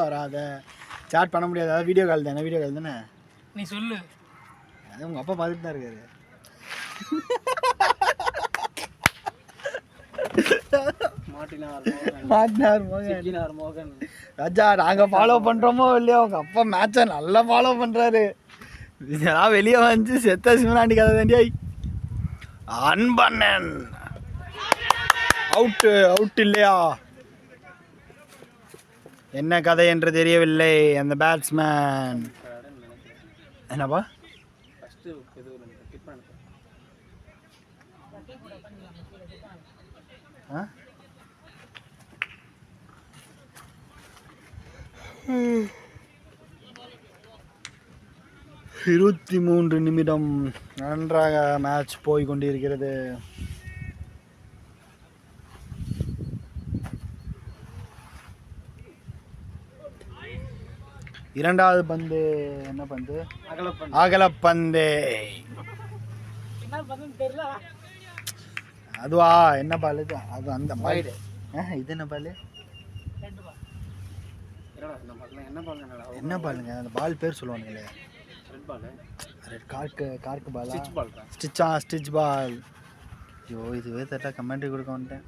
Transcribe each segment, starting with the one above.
வராத சாட் பண்ண முடியாது. அதாவது வீடியோ கால் தானே நீ சொல்லு. அது உங்கள் அப்பா பார்த்துட்டு தான் இருக்காரு. மாட்டினார் மோகன். ராஜா நாங்கள் ஃபாலோ பண்ணுறோமோ இல்லையோ உங்கள் அப்பா மேட்சை நல்லா ஃபாலோ பண்ணுறாரு. இதெல்லாம் வெளியே வந்து செத்த சிவனாண்டி கதை தாண்டியா. அன்பண்ணன் அவுட் இல்லையா? என்ன கதை என்று தெரியவில்லை. அந்த பேட்ஸ்மேன் என்னப்பா ஆ 23 நிமிடம் நன்றாக மேட்ச் போய் கொண்டிருக்கிறது. இரண்டாவது பந்து என்ன பந்து? அகலப்பந்து. அதுவா என்ன பால்? அது அந்த பால். இது என்ன பால்? என்ன பாலுங்க? அந்த பால் பேர் சொல்லுவானுங்களே. கார்க்கு பால். ஸ்டிச் பால். ஐயோ இதுவே தட்டா கமெண்ட்ரி கொடுக்க வந்துட்டேன்.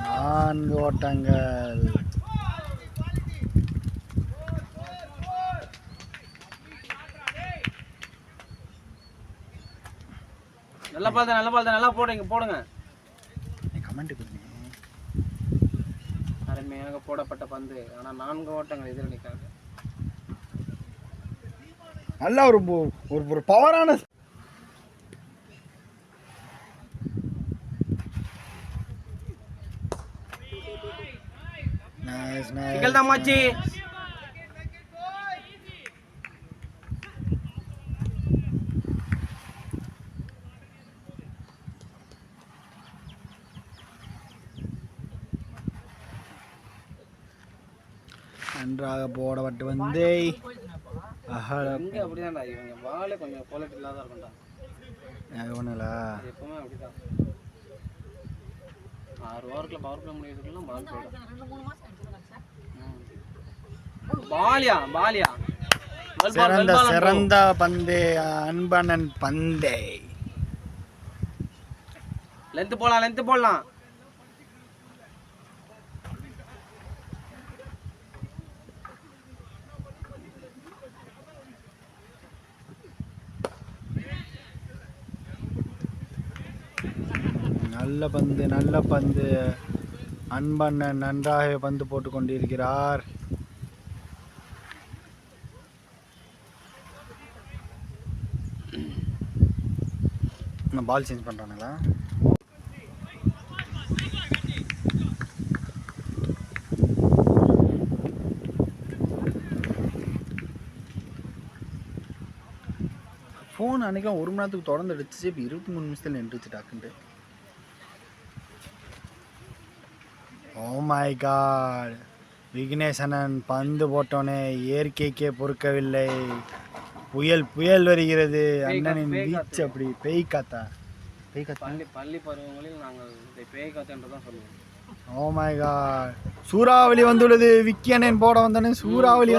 நான்கு ஓட்டங்கள். நல்லா போடுங்க. கமெண்ட் கொடுங்க. அருமையாக போடப்பட்ட பந்து. ஆனா 4 ஓட்டங்கள் எதிரணிக்காக. நல்ல ஒரு பவரான மாச்சி. நன்றாக போடப்பட்டு வந்து அப்படிதான்டா இவங்க பால் கொஞ்சம் குவாலிட்டி இல்லாத இருக்கும்டா. ஒண்ணுல எப்பவுமே அப்படிதான். 6 ஓவருக்குள்ள பவர் பிளே முடியறதுக்குள்ள பால் போயிடும். பாலியா சிறந்த பந்து அன்பண்ணன் பந்தே. லென்த் போடலாம். நல்ல பந்து. அன்பண்ணன் நன்றாக பந்து போட்டு கொண்டிருக்கிறார். பால் சேஞ்ச் பண்றானுங்களா? ஃபோன் அன்றைக்கெலாம் 1 மணி நேரத்துக்கு தொடர்ந்து அடிச்சு இப்போ 23 நிமிஷத்தில் நின்றுச்சு டாக்குண்டு. ஓ மை காட். விக்னேசனன் பந்து போட்டோனே இயற்கைக்கே பொறுக்கவில்லை. புயல் வருகிறது. அண்ணனின் வீச்சு அப்படி பேய் காத்தா. பள்ளி பருவங்களில் நாங்கள் பேய் காத்தா என்று தான் சொல்லுவோம். Oh my god. சூறாவளி வந்துள்ளது. விக்கனன் போட வந்தனே சூறாவளி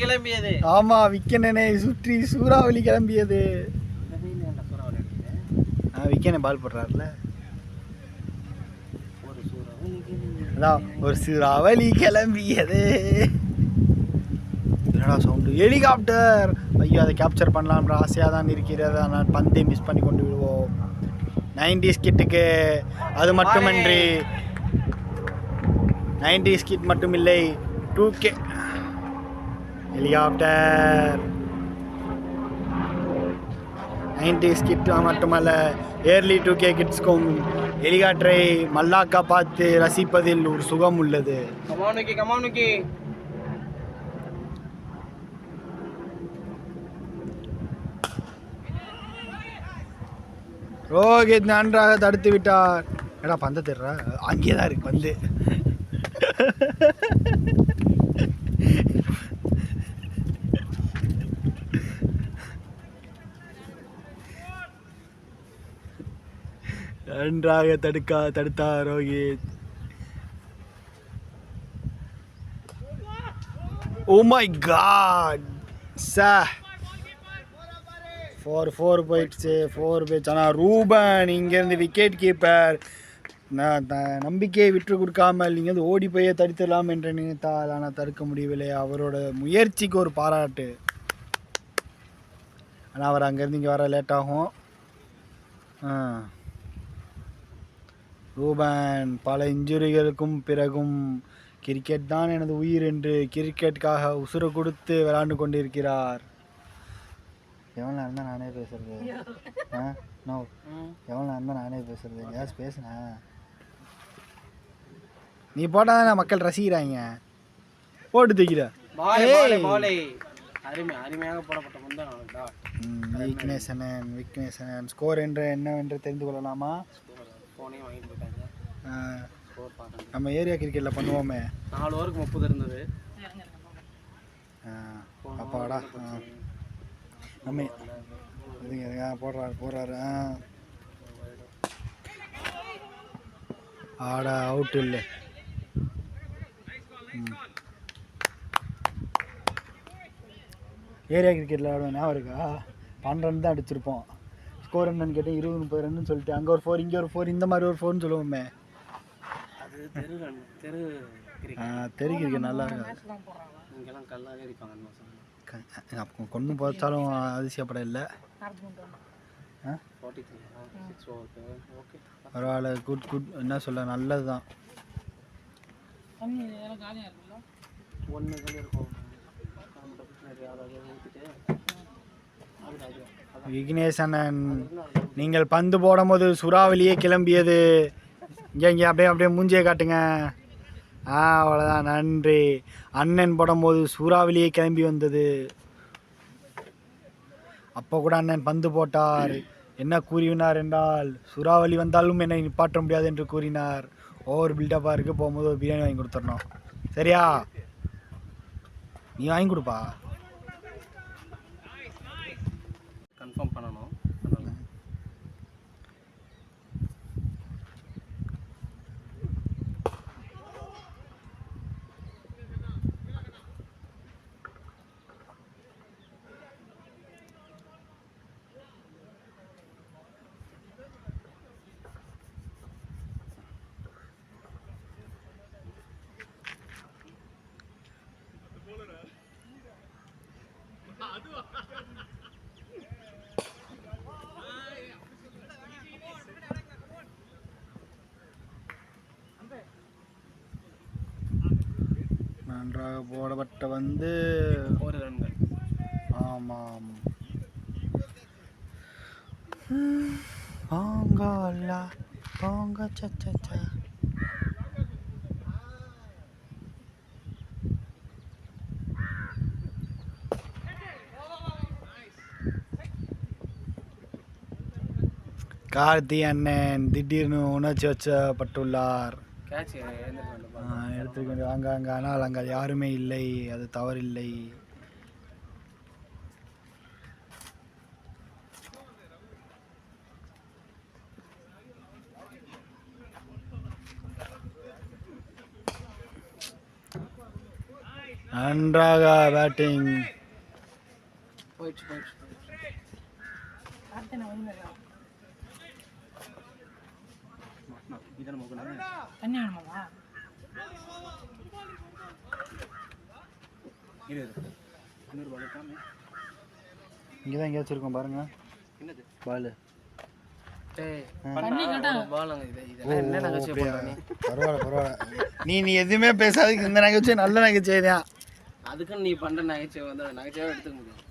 கிளம்பியது. ஆமா விக்கனனை சுற்றி சூறாவளி கிளம்பியது. விக்கனன் பால் போடுறாருல. ஒரு சூறாவளி கிளம்பியது. என்னடா சவுண்டு? ஹெலிகாப்டர். ஐயோ அதை கேப்சர் பண்ணலாம்ன்ற ஆசையாக தான் இருக்கிறது. ஆனால் பந்தை மிஸ் பண்ணி கொண்டு விடுவோம். 90s கிட்டுக்கு அது மட்டுமின்றி 90s கிட் மட்டுமில்லை 2K ஹெலிகாப்டர். 90s கிட் மட்டுமல்ல ஏர்லி 2K கிட்ஸ்க்கும் ஹெலிகாப்டரை மல்லாக்கா பார்த்து ரசிப்பதில் ஒரு சுகம் உள்ளது. கமானுக்கி ரோஹித் நன்றாக தடுத்து விட்டார். ஏடா பந்த தெரிறா? அங்கே தான் இருக்கு பந்து. நன்றாக தடுத்தார் Rohit. Oh my god sir, 4 போயிடுச்சு. 4 போயிடுச்சு. ஆனால் ரூபன் இங்கேருந்து விக்கெட் கீப்பர் நான் நம்பிக்கையை விட்டு கொடுக்காமல் இங்கேருந்து ஓடி போய் தடுத்துடலாம் என்று நினைத்தால், ஆனால் தடுக்க முடியவில்லை. அவரோட முயற்சிக்கு ஒரு பாராட்டு. ஆனால் அவர் அங்கேருந்து இங்கே வர லேட் ஆகும். ரூபன் பல இன்ஜுரிகளுக்கும் பிறகும் கிரிக்கெட் தான் எனது உயிர் என்று கிரிக்கெட்டுக்காக உசுரை கொடுத்து விளையாண்டு கொண்டிருக்கிறார். எவ்வளோ நேரம் தான் நானே பேசுறது? நோ, எவ்வளோ நேரம் தான் நானே பேசுறது? ஏதாச்சும் பேசுனேன். நீ போட்டால் தான் மக்கள் ரசிக்கிறாங்க. போட்டு தூக்கிற அருமையாக போடப்பட்ட முந்தான். விக்னேசன் ஸ்கோர் என்னவென்று தெரிந்து கொள்ளலாமா? ஃபோனே வாங்கிட்டு போயிட்டாங்க. நம்ம ஏரியா கிரிக்கெட்டில் பண்ணுவோமே, 4 ஓவருக்கு 30 இருந்தது. அப்பாடா நம்ம இதுங்க போடுறாரு. ஆடா அவுட் இல்லை. ஏரியா கிரிக்கெட்டில் ஆடுவேன் ஞாபகம் இருக்கா? 12 ரன் தான் அடிச்சிருப்போம். ஸ்கோர் என்னன்னு கேட்டேன், 20-30 ரன்னு சொல்லிட்டு அங்கே ஒரு 4 இங்கே ஒரு 4 இந்த மாதிரி ஒரு 4ன்னு சொல்லுவோமே. அது தெரு கிரிக்கெட் நல்லா இருக்கும். இங்கெல்லாம் கல்லாவே அடிப்பாங்க. அப்போ கொண்டு போச்சாலும் அதிசயப்பட இல்லை. பரவாயில்ல, குட். என்ன சொல்ல, நல்லது தான். விக்னேசனன், நீங்கள் பந்து போடும்போது சூறாவளியே கிளம்பியது. இங்கே அப்படியே மூஞ்சியை காட்டுங்க. அவ்வளோதான், நன்றி. அண்ணன் போடும்போது சூறாவளியே கிளம்பி வந்தது. அப்போ கூட அண்ணன் பந்து போட்டார். என்ன கூறினார் என்றால், சூறாவளி வந்தாலும் என்னை நிப்பாட்ட முடியாது என்று கூறினார். ஓவர் பில்டப்பாக இருக்குது. போகும்போது ஒரு பிரியாணி வாங்கி கொடுத்துடணும். சரியா? நீ வாங்கி கொடுப்பா. கன்ஃபார்ம் பண்ணணும். நன்றாக போடப்பட்ட வந்து 1 ரன்கள். ஆமாம். போங்கோலா போங்க சச்சா. கார்த்தி அண்ணன் திடீர்னு உணர்ச்சி வச்சப்பட்டுள்ளார். எடுத்துக்க வேண்டிய அங்கே ஆனால் அங்கே யாருமே இல்லை. அது தவறில்லை. நன்றாக பேட்டிங். இங்கதான் எங்கேயாச்சும் இருக்கும் பாருங்க. பால் பரவாயில்ல. நீ எதுவுமே பேசாதுக்கு இந்த நகைச்சுவை நல்ல நகைச்சுவை தான். அதுக்கு நீ பண்ற நகைச்சுவை வந்து நகைச்சுவை எடுத்துக்க முடியும்.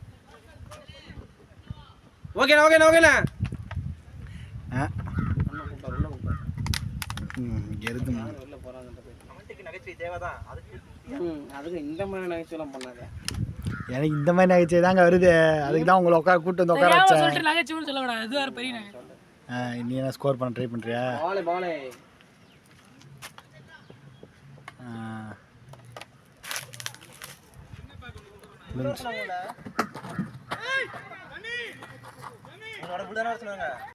ஓகேண்ணா. அதுக்கு இந்த மாதிரி நகைச்சுவெல்லாம் பண்ணாத. எனக்கு இந்த மாதிரி நகைச்சுவை தாங்க வருது. அதுக்கு தான் உங்களை கூட்டு வந்து உட்கார வச்சேன். நகைச்சுவைன்னு சொல்லக்கூடாது, அது வேற பெரிய நகைச்சுவை. நீ என்ன ஸ்கோர் பண்ண ட்ரை பண்ணுறியா? லஞ்ச்